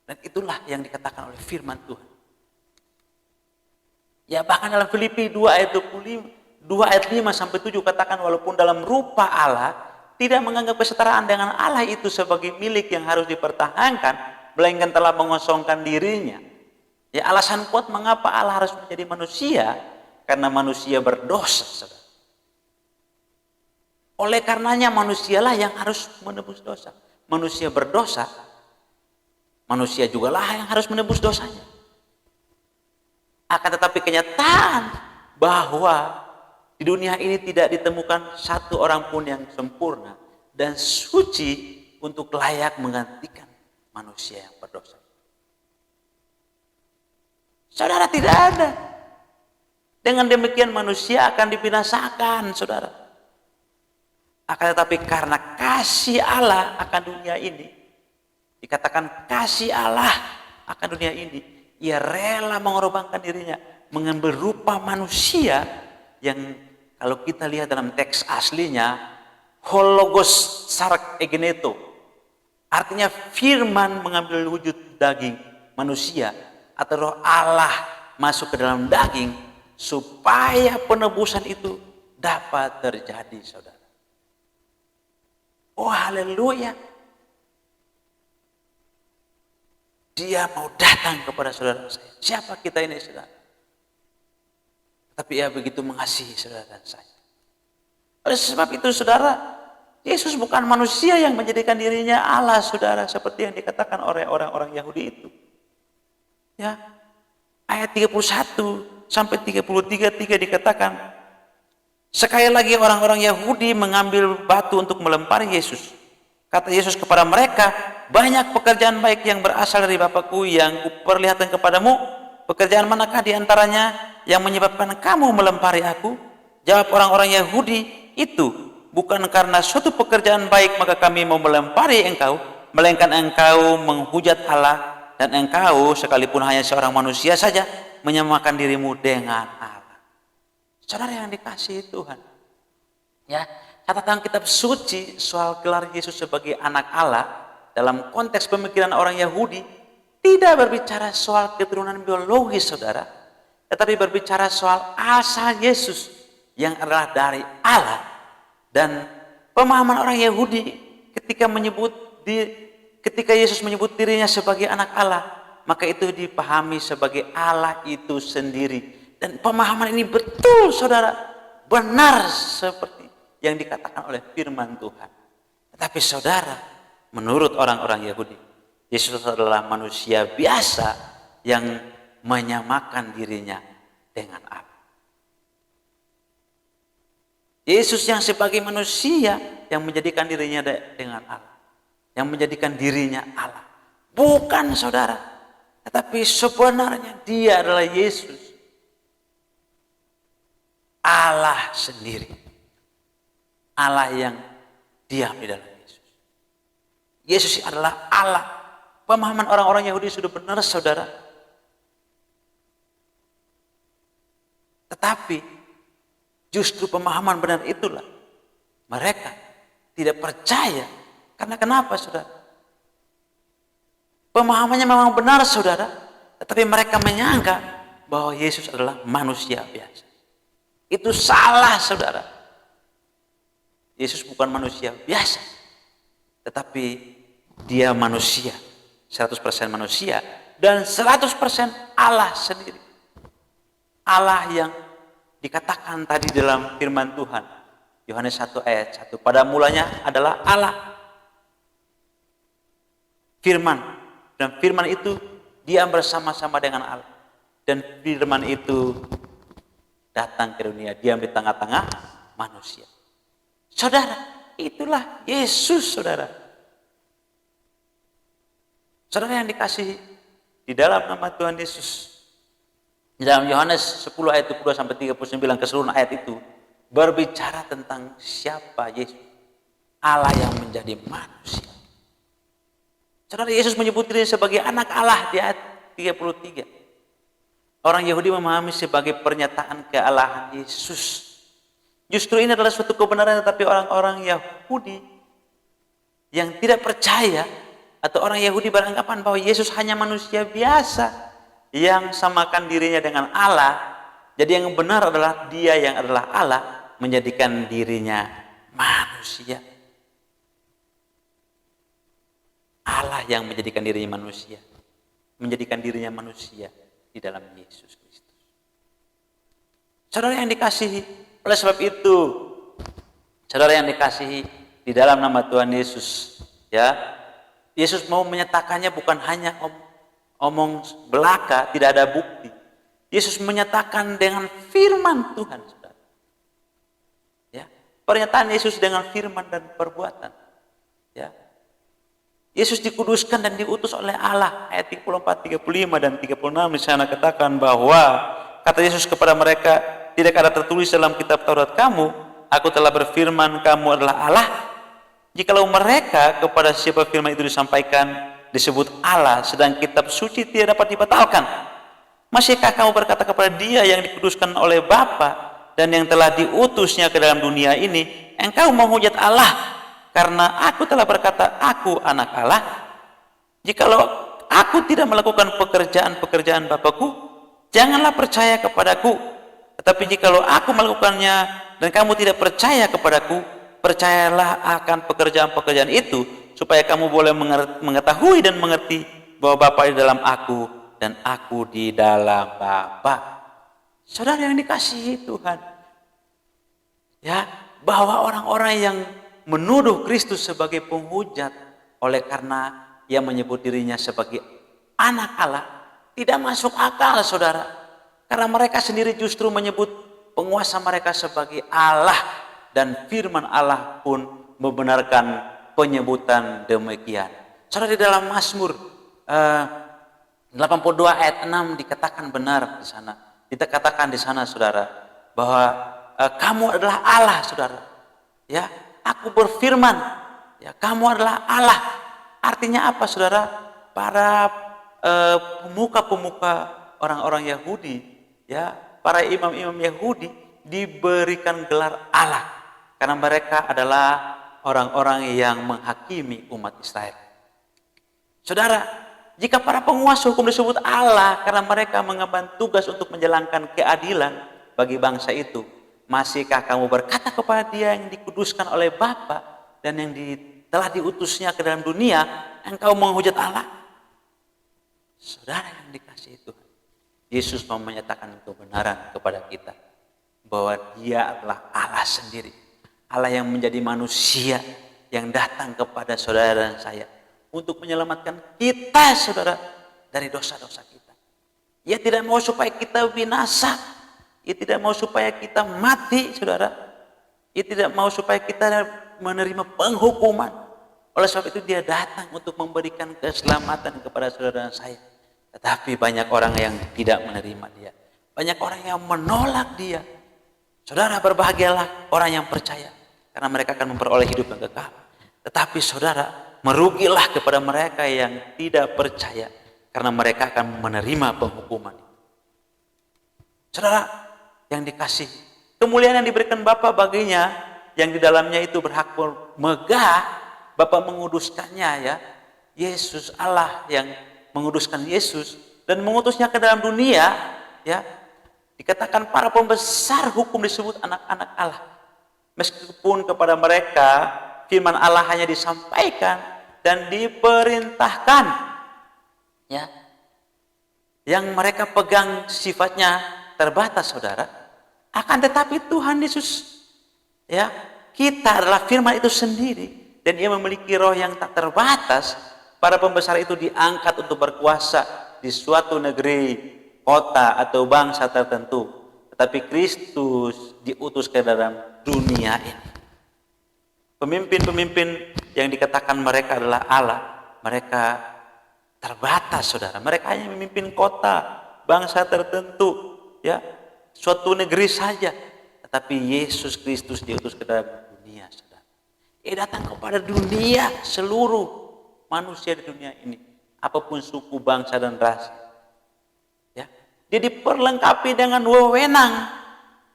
Dan itulah yang dikatakan oleh firman Tuhan. Ya, bahkan dalam Filipi 2 ayat 5 sampai 7 katakan, walaupun dalam rupa Allah, tidak menganggap kesetaraan dengan Allah itu sebagai milik yang harus dipertahankan, melainkan telah mengosongkan dirinya. Ya, alasan kuat mengapa Allah harus menjadi manusia, karena manusia berdosa, saudara. Oleh karenanya manusialah yang harus menebus dosa. Manusia berdosa, manusia jugalah yang harus menebus dosanya. Akan tetapi kenyataan bahwa di dunia ini tidak ditemukan satu orang pun yang sempurna dan suci untuk layak menggantikan manusia yang berdosa. Saudara, tidak ada. Dengan demikian manusia akan dibinasakan, saudara. Akan tetapi karena kasih Allah akan dunia ini, dikatakan kasih Allah akan dunia ini, ia rela mengorbankan dirinya, mengambil rupa manusia yang kalau kita lihat dalam teks aslinya, hologos sarak egeneto, artinya firman mengambil wujud daging manusia atau roh Allah masuk ke dalam daging supaya penebusan itu dapat terjadi, saudara. Oh haleluya. Dia mau datang kepada saudara saya. Siapa kita ini, saudara? Tapi ia begitu mengasihi saudara dan saya. Oleh sebab itu, saudara, Yesus bukan manusia yang menjadikan dirinya Allah, saudara, seperti yang dikatakan oleh orang-orang Yahudi itu. Ya, ayat 31 sampai 33 dikatakan, sekali lagi orang-orang Yahudi mengambil batu untuk melempari Yesus. Kata Yesus kepada mereka, banyak pekerjaan baik yang berasal dari Bapakku yang kuperlihatkan kepadamu. Pekerjaan manakah di antaranya yang menyebabkan kamu melempari aku? Jawab orang-orang Yahudi, itu bukan karena suatu pekerjaan baik maka kami mau melempari engkau, melainkan engkau menghujat Allah, dan engkau sekalipun hanya seorang manusia saja menyamakan dirimu dengan Allah. Saudara yang dikasihi Tuhan, ya, catatan kitab suci soal gelar Yesus sebagai anak Allah dalam konteks pemikiran orang Yahudi tidak berbicara soal keturunan biologis, saudara, tetapi berbicara soal asal Yesus yang adalah dari Allah. Dan pemahaman orang Yahudi ketika Yesus menyebut dirinya sebagai anak Allah, maka itu dipahami sebagai Allah itu sendiri. Dan pemahaman ini betul, saudara, benar seperti yang dikatakan oleh firman Tuhan. Tetapi saudara, menurut orang-orang Yahudi, Yesus adalah manusia biasa yang menyamakan dirinya dengan Allah. Yesus yang sebagai manusia yang menjadikan dirinya dengan Allah, yang menjadikan dirinya Allah. Bukan, saudara, tetapi sebenarnya dia adalah Yesus, Allah sendiri, Allah yang diam di dalam Yesus. Yesus adalah Allah. Pemahaman orang-orang Yahudi sudah benar, saudara. Tetapi justru pemahaman benar itulah mereka tidak percaya. Karena kenapa, saudara? Pemahamannya memang benar, saudara, tetapi mereka menyangka bahwa Yesus adalah manusia biasa. Itu salah, saudara. Yesus bukan manusia biasa, tetapi dia manusia, 100% manusia dan 100% Allah sendiri. Allah yang dikatakan tadi dalam firman Tuhan, Yohanes 1 ayat 1, pada mulanya adalah Allah. Firman, dan firman itu diam bersama-sama dengan Allah. Dan firman itu datang ke dunia, diam di tengah-tengah manusia. Saudara, itulah Yesus, saudara. Saudara yang dikasihi, di dalam nama Tuhan Yesus, di dalam Yohanes 10 ayat 22 sampai 39, keseluruhan ayat itu berbicara tentang siapa Yesus, Allah yang menjadi manusia. Saudara, Yesus menyebut dirinya sebagai anak Allah di ayat 33. Orang Yahudi memahami sebagai pernyataan kealahan Yesus. Justru ini adalah suatu kebenaran, tetapi orang-orang Yahudi yang tidak percaya atau orang Yahudi beranggapan bahwa Yesus hanya manusia biasa yang samakan dirinya dengan Allah. Jadi yang benar adalah dia yang adalah Allah menjadikan dirinya manusia. Allah yang menjadikan dirinya manusia, menjadikan dirinya manusia di dalam Yesus Kristus. Saudara yang dikasihi, oleh sebab itu, saudara yang dikasihi di dalam nama Tuhan Yesus, ya, Yesus mau menyatakannya bukan hanya omong belaka, tidak ada bukti. Yesus menyatakan dengan firman Tuhan, saudara. Ya, pernyataan Yesus dengan firman dan perbuatan. Ya, Yesus dikuduskan dan diutus oleh Allah. Ayat 34, 35 dan 36 di sana katakan bahwa kata Yesus kepada mereka, tidak ada tertulis dalam kitab Taurat kamu Aku telah berfirman, kamu adalah Allah. Jikalau mereka kepada siapa firman itu disampaikan disebut Allah, sedang kitab suci tidak dapat dibatalkan, masihkah kamu berkata kepada dia yang dikuduskan oleh Bapa dan yang telah diutusnya ke dalam dunia ini, engkau menghujat Allah karena aku telah berkata, aku anak Allah? Jikalau aku tidak melakukan pekerjaan-pekerjaan Bapakku, janganlah percaya kepadaku. Tetapi jikalau aku melakukannya dan kamu tidak percaya kepadaku, percayalah akan pekerjaan-pekerjaan itu, supaya kamu boleh mengetahui dan mengerti bahwa Bapa di dalam aku dan aku di dalam Bapa. Saudara yang dikasihi Tuhan, ya, bahwa orang-orang yang menuduh Kristus sebagai penghujat oleh karena ia menyebut dirinya sebagai anak Allah tidak masuk akal, saudara. Karena mereka sendiri justru menyebut penguasa mereka sebagai Allah, dan firman Allah pun membenarkan penyebutan demikian. Saudara, di dalam Mazmur 82 ayat 6 dikatakan benar di sana. Dikatakan di sana, saudara, bahwa kamu adalah Allah, saudara. Ya, aku berfirman, ya, kamu adalah Allah. Artinya apa, saudara? Para pemuka-pemuka orang-orang Yahudi, ya, para imam-imam Yahudi diberikan gelar Allah karena mereka adalah orang-orang yang menghakimi umat Israel. Saudara, jika para penguasa hukum disebut Allah karena mereka mengemban tugas untuk menjalankan keadilan bagi bangsa itu, masihkah kamu berkata kepada dia yang dikuduskan oleh Bapa dan yang telah diutusnya ke dalam dunia, engkau menghujat Allah? Saudara yang dikasihi Tuhan, Yesus mau menyatakan kebenaran kepada kita bahwa dia adalah Allah sendiri, Allah yang menjadi manusia, yang datang kepada saudara dan saya untuk menyelamatkan kita, saudara, dari dosa-dosa kita. Ia tidak mau supaya kita binasa. Ia tidak mau supaya kita mati, saudara. Ia tidak mau supaya kita menerima penghukuman. Oleh sebab itu dia datang untuk memberikan keselamatan kepada saudara dan saya. Tetapi banyak orang yang tidak menerima dia. Banyak orang yang menolak dia. Saudara, berbahagialah orang yang percaya, karena mereka akan memperoleh hidup yang kekal. Tetapi saudara, merugilah kepada mereka yang tidak percaya, karena mereka akan menerima penghukuman. Saudara yang dikasihi, kemuliaan yang diberikan Bapa baginya, yang di dalamnya itu berhak megah, Bapa menguduskannya, ya. Yesus, Allah yang menguduskan Yesus dan mengutusnya ke dalam dunia, ya. Dikatakan para pembesar hukum disebut anak-anak Allah. Meskipun kepada mereka firman Allah hanya disampaikan dan diperintahkan, ya, yang mereka pegang sifatnya terbatas, saudara. Akan tetapi Tuhan Yesus, ya, kita adalah firman itu sendiri, dan ia memiliki roh yang tak terbatas. Para pembesar itu diangkat untuk berkuasa di suatu negeri, kota atau bangsa tertentu, tetapi Kristus diutus ke dalam dunia ini. Pemimpin-pemimpin yang dikatakan mereka adalah Allah, mereka terbatas, saudara. Mereka hanya memimpin kota, bangsa tertentu, ya, suatu negeri saja. Tetapi Yesus Kristus diutus ke dalam dunia, saudara. Ia datang kepada dunia, seluruh manusia di dunia ini, apapun suku, bangsa, dan ras. Ya, dia diperlengkapi dengan wewenang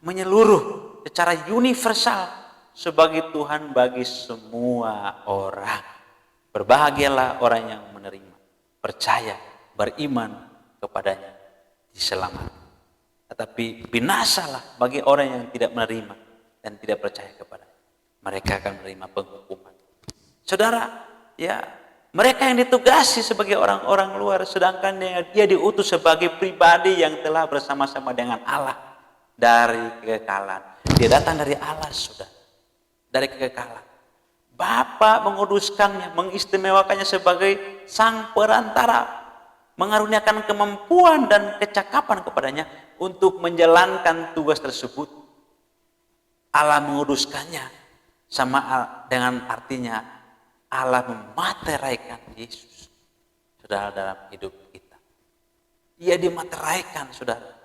menyeluruh secara universal sebagai Tuhan bagi semua orang. Berbahagialah orang yang menerima, percaya, beriman kepadanya, diselamatkan. Tetapi binasalah bagi orang yang tidak menerima dan tidak percaya kepadanya. Mereka akan menerima penghukuman. Saudara, ya, mereka yang ditugasi sebagai orang-orang luar, sedangkan dia diutus sebagai pribadi yang telah bersama-sama dengan Allah dari kekekalan. Dia datang dari Allah, saudara. Dari kekekalan. Bapa menguduskannya, mengistimewakannya sebagai sang perantara, mengaruniakan kemampuan dan kecakapan kepadanya untuk menjalankan tugas tersebut. Allah menguduskannya sama dengan artinya Allah memateraikan Yesus, saudara, dalam hidup kita. Ia dimateraikan, saudara,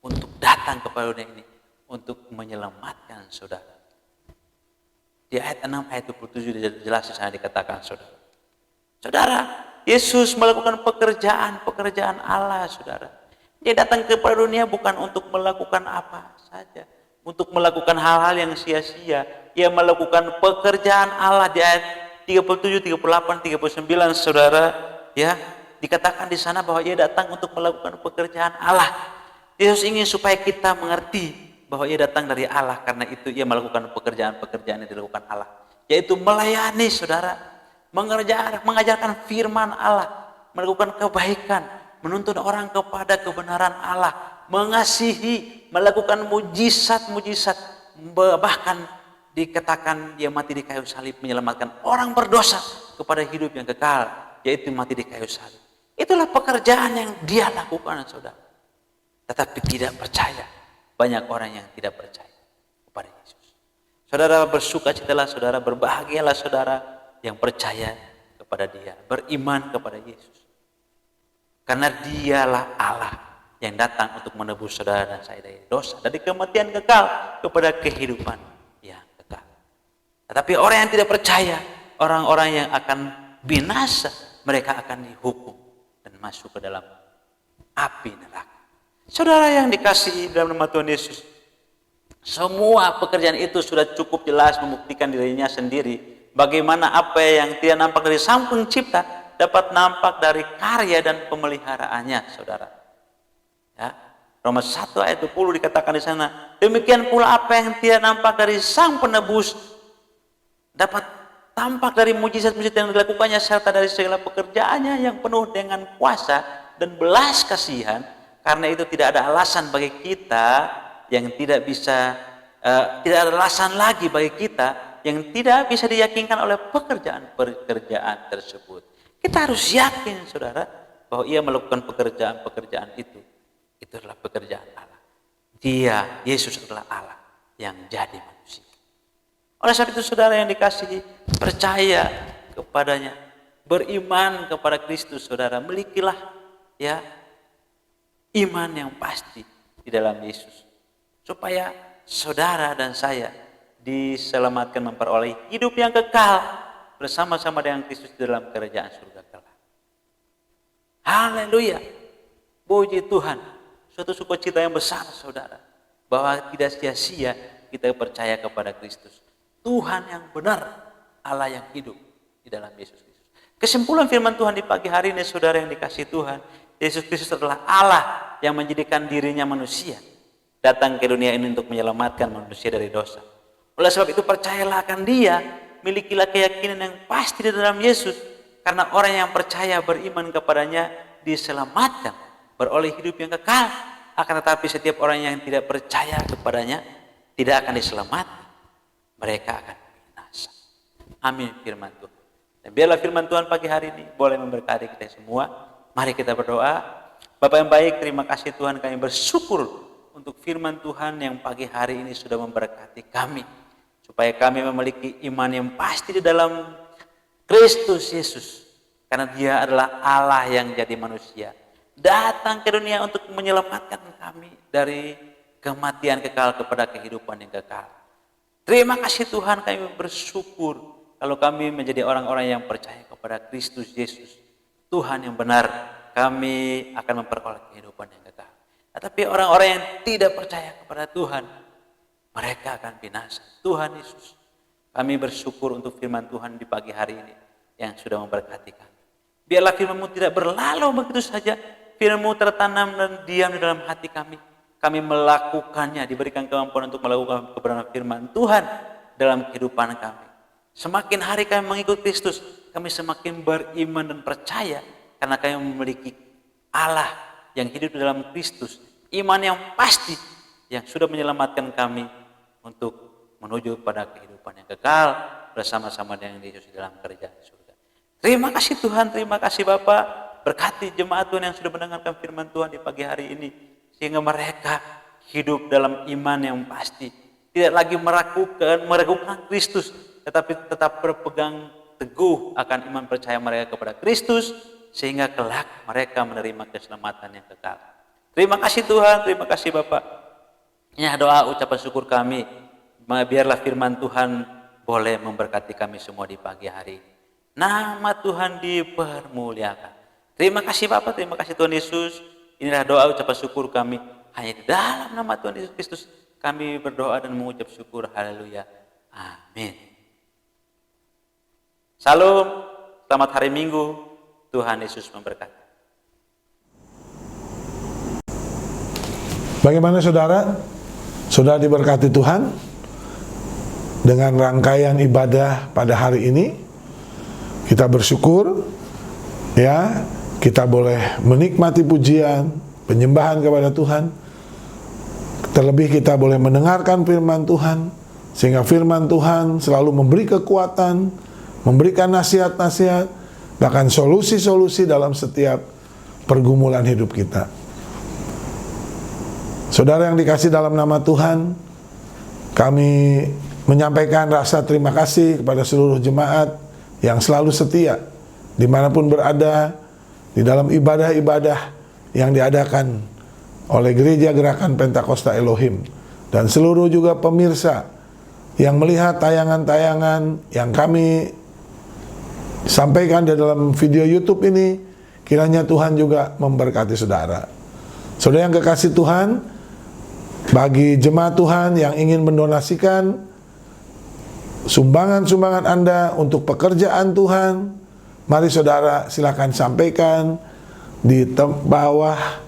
untuk datang kepada dunia ini, untuk menyelamatkan saudara. Di ayat 6 ayat 27 jelas di sana dikatakan saudara. Saudara, Yesus melakukan pekerjaan Allah saudara. Dia datang kepada dunia bukan untuk melakukan apa saja, untuk melakukan hal-hal yang sia-sia. Ia melakukan pekerjaan Allah di ayat 37, 38, 39 saudara, ya. Dikatakan di sana bahwa ia datang untuk melakukan pekerjaan Allah. Yesus ingin supaya kita mengerti bahwa ia datang dari Allah, karena itu ia melakukan pekerjaan-pekerjaan yang dilakukan Allah, yaitu melayani saudara, mengajarkan firman Allah, melakukan kebaikan, menuntun orang kepada kebenaran Allah, mengasihi, melakukan mujizat-mujizat, bahkan dikatakan dia mati di kayu salib menyelamatkan orang berdosa kepada hidup yang kekal, yaitu mati di kayu salib. Itulah pekerjaan yang dia lakukan saudara. Tetapi tidak percaya, banyak orang yang tidak percaya kepada Yesus. Saudara bersukacitalah saudara, berbahagialah saudara yang percaya kepada dia, beriman kepada Yesus. Karena dialah Allah yang datang untuk menebus saudara dan saya dari dosa, dari kematian kekal kepada kehidupan yang kekal. Tetapi orang yang tidak percaya, orang-orang yang akan binasa, mereka akan dihukum dan masuk ke dalam api neraka. Saudara yang dikasihi dalam nama Tuhan Yesus, semua pekerjaan itu sudah cukup jelas membuktikan dirinya sendiri. Bagaimana apa yang tidak nampak dari Sang Pencipta dapat nampak dari karya dan pemeliharaannya, saudara. Ya, Roma 1 ayat 20 dikatakan di sana, demikian pula apa yang tidak nampak dari Sang Penebus dapat tampak dari mujizat-mujizat yang dilakukannya serta dari segala pekerjaannya yang penuh dengan kuasa dan belas kasihan. Karena itu tidak ada alasan bagi kita yang tidak bisa, tidak ada alasan lagi bagi kita yang tidak bisa diyakinkan oleh pekerjaan-pekerjaan tersebut. Kita harus yakin saudara bahwa ia melakukan pekerjaan-pekerjaan itu adalah pekerjaan Allah. Dia, Yesus adalah Allah yang jadi manusia. Oleh sebab itu saudara yang dikasihi, percaya kepadanya, beriman kepada Kristus saudara, milikilah ya iman yang pasti di dalam Yesus, supaya saudara dan saya diselamatkan memperoleh hidup yang kekal bersama-sama dengan Kristus dalam kerajaan surga kelak. Haleluya, puji Tuhan. Suatu sukacita yang besar saudara, bahwa tidak sia-sia kita percaya kepada Kristus, Tuhan yang benar, Allah yang hidup di dalam Yesus Kristus. Kesimpulan firman Tuhan di pagi hari ini saudara yang dikasihi Tuhan, Yesus Kristus adalah Allah yang menjadikan dirinya manusia, datang ke dunia ini untuk menyelamatkan manusia dari dosa. Oleh sebab itu percayalah akan Dia, milikilah keyakinan yang pasti di dalam Yesus, karena orang yang percaya beriman kepadanya diselamatkan, beroleh hidup yang kekal. Akan tetapi setiap orang yang tidak percaya kepadanya tidak akan diselamatkan, mereka akan binasa. Amin firman Tuhan. Dan biarlah firman Tuhan pagi hari ini boleh memberkati kita semua. Mari kita berdoa. Bapa yang baik, terima kasih Tuhan, kami bersyukur untuk firman Tuhan yang pagi hari ini sudah memberkati kami, supaya kami memiliki iman yang pasti di dalam Kristus Yesus, karena Dia adalah Allah yang jadi manusia, datang ke dunia untuk menyelamatkan kami dari kematian kekal kepada kehidupan yang kekal. Terima kasih Tuhan, kami bersyukur kalau kami menjadi orang-orang yang percaya kepada Kristus Yesus, Tuhan yang benar, kami akan memperoleh kehidupan yang kekal. Tetapi orang-orang yang tidak percaya kepada Tuhan, mereka akan binasa. Tuhan Yesus, kami bersyukur untuk firman Tuhan di pagi hari ini yang sudah memberkati kami. Biarlah firman-Mu tidak berlalu begitu saja, firman-Mu tertanam dan diam di dalam hati kami. Kami melakukannya, diberikan kemampuan untuk melakukan kebenaran firman Tuhan dalam kehidupan kami. Semakin hari kami mengikut Kristus, kami semakin beriman dan percaya, karena kami memiliki Allah yang hidup di dalam Kristus, iman yang pasti yang sudah menyelamatkan kami untuk menuju pada kehidupan yang kekal bersama-sama dengan Yesus dalam kerajaan surga. Terima kasih Tuhan, terima kasih Bapa. Berkati jemaat Tuhan yang sudah mendengarkan firman Tuhan di pagi hari ini, sehingga mereka hidup dalam iman yang pasti, tidak lagi meragukan Kristus, tetapi tetap berpegang teguh akan iman percaya mereka kepada Kristus, sehingga kelak mereka menerima keselamatan yang kekal. Terima kasih Tuhan, terima kasih Bapak. Ini doa ucapan syukur kami. Biarlah firman Tuhan boleh memberkati kami semua di pagi hari. Nama Tuhan dipermuliakan. Terima kasih Bapak, terima kasih Tuhan Yesus. Inilah doa ucapan syukur kami. Hanya di dalam nama Tuhan Yesus Kristus kami berdoa dan mengucap syukur. Haleluya. Amin. Salam, selamat hari Minggu. Tuhan Yesus memberkati. Bagaimana saudara? Sudah diberkati Tuhan dengan rangkaian ibadah pada hari ini. Kita bersyukur ya, kita boleh menikmati pujian, penyembahan kepada Tuhan. Terlebih kita boleh mendengarkan firman Tuhan, sehingga firman Tuhan selalu memberi kekuatan, memberikan nasihat-nasihat, bahkan solusi-solusi dalam setiap pergumulan hidup kita. Saudara yang dikasih dalam nama Tuhan, kami menyampaikan rasa terima kasih kepada seluruh jemaat yang selalu setia dimanapun berada di dalam ibadah-ibadah yang diadakan oleh Gereja Gerakan Pentakosta Elohim, dan seluruh juga pemirsa yang melihat tayangan-tayangan yang kami sampaikan di dalam video YouTube ini. Kiranya Tuhan juga memberkati saudara. Saudara yang kekasih Tuhan, bagi jemaat Tuhan yang ingin mendonasikan sumbangan-sumbangan Anda untuk pekerjaan Tuhan, mari saudara silakan sampaikan di bawah,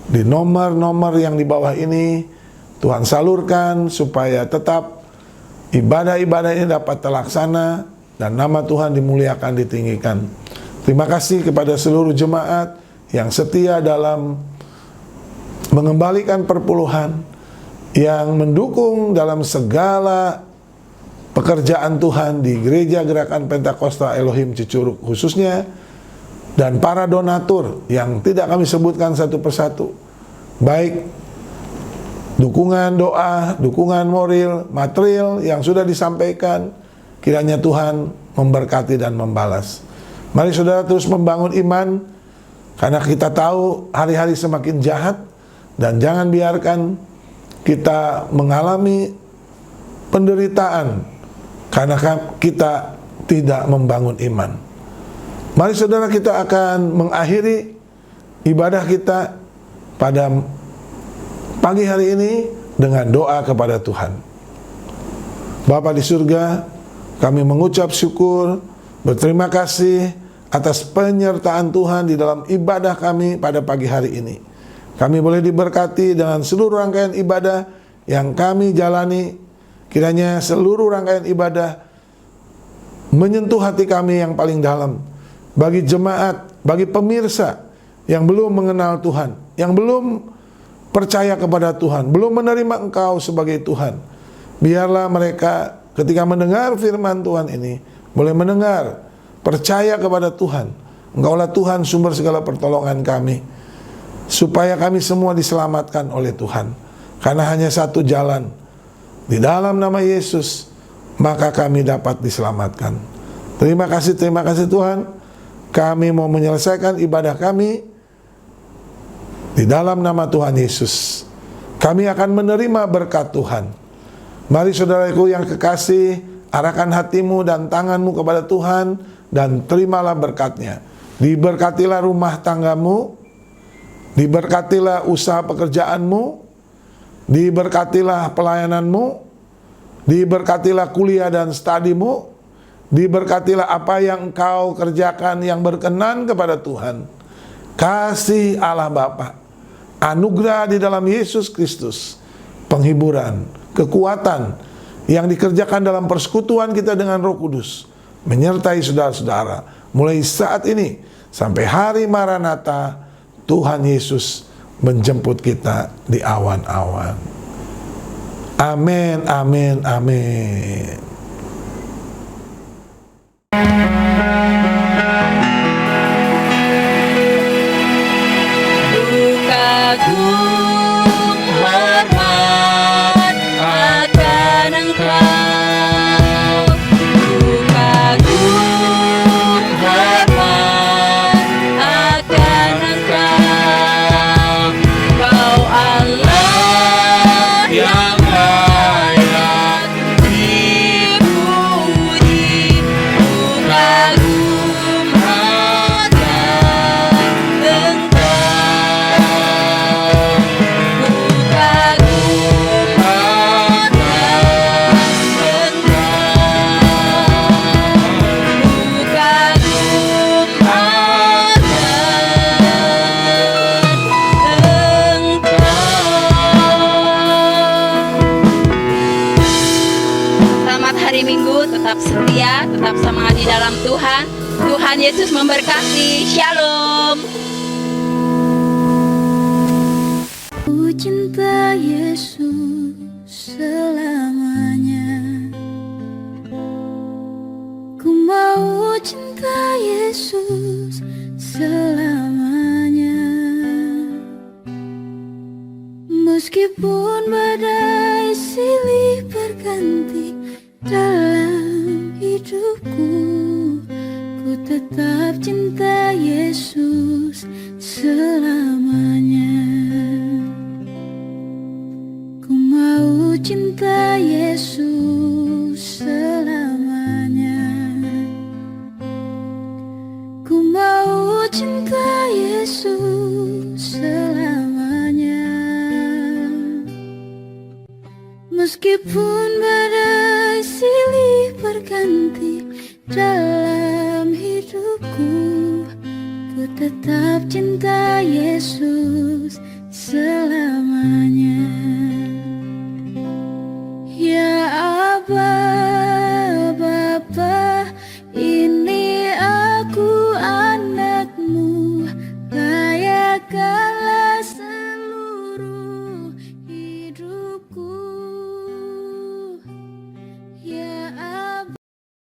di nomor-nomor yang di bawah ini. Tuhan salurkan supaya tetap ibadah-ibadah ini dapat terlaksana dan nama Tuhan dimuliakan, ditinggikan. Terima kasih kepada seluruh jemaat yang setia dalam mengembalikan perpuluhan, yang mendukung dalam segala pekerjaan Tuhan di Gereja Gerakan Pentakosta Elohim Cicurug khususnya, dan para donatur yang tidak kami sebutkan satu persatu, baik dukungan doa, dukungan moral, material yang sudah disampaikan. Kiranya Tuhan memberkati dan membalas. Mari saudara terus membangun iman, karena kita tahu hari-hari semakin jahat, dan jangan biarkan kita mengalami penderitaan karena kita tidak membangun iman. Mari saudara, kita akan mengakhiri ibadah kita pada pagi hari ini dengan doa kepada Tuhan. Bapa di surga, kami mengucap syukur, berterima kasih atas penyertaan Tuhan di dalam ibadah kami pada pagi hari ini. Kami boleh diberkati dengan seluruh rangkaian ibadah yang kami jalani. Kiranya seluruh rangkaian ibadah menyentuh hati kami yang paling dalam. Bagi jemaat, bagi pemirsa yang belum mengenal Tuhan, yang belum percaya kepada Tuhan, belum menerima Engkau sebagai Tuhan, biarlah mereka ketika mendengar firman Tuhan ini boleh mendengar, percaya kepada Tuhan. Engkaulah Tuhan sumber segala pertolongan kami, supaya kami semua diselamatkan oleh Tuhan. Karena hanya satu jalan, di dalam nama Yesus, maka kami dapat diselamatkan. Terima kasih Tuhan. Kami mau menyelesaikan ibadah kami di dalam nama Tuhan Yesus. Kami akan menerima berkat Tuhan. Mari saudaraku yang kekasih, arahkan hatimu dan tanganmu kepada Tuhan dan terimalah berkatnya. Diberkatilah rumah tanggamu, diberkatilah usaha pekerjaanmu, diberkatilah pelayananmu, diberkatilah kuliah dan studimu, diberkatilah apa yang engkau kerjakan yang berkenan kepada Tuhan. Kasih Allah Bapa, anugerah di dalam Yesus Kristus, penghiburan, kekuatan yang dikerjakan dalam persekutuan kita dengan Roh Kudus menyertai saudara-saudara mulai saat ini sampai hari Maranatha. Tuhan Yesus menjemput kita di awan-awan. Amin, amin, amin. Agung hormat akan Engkau, agung hormat akan Engkau, Kau Allah yang layak dipuji. dalam Tuhan. Tuhan Yesus memberkati. Shalom. Ku cinta Yesus selamanya. Ku mau cinta Yesus selamanya. Meskipun badai silih berganti dalam hidupku, ku tetap cinta Yesus selamanya. Ku mau cinta Yesus selamanya. Ku mau cinta Yesus selamanya. Meskipun badai silih berganti dalam hidupku, ku tetap cinta Yesus selamanya. Ya Abba,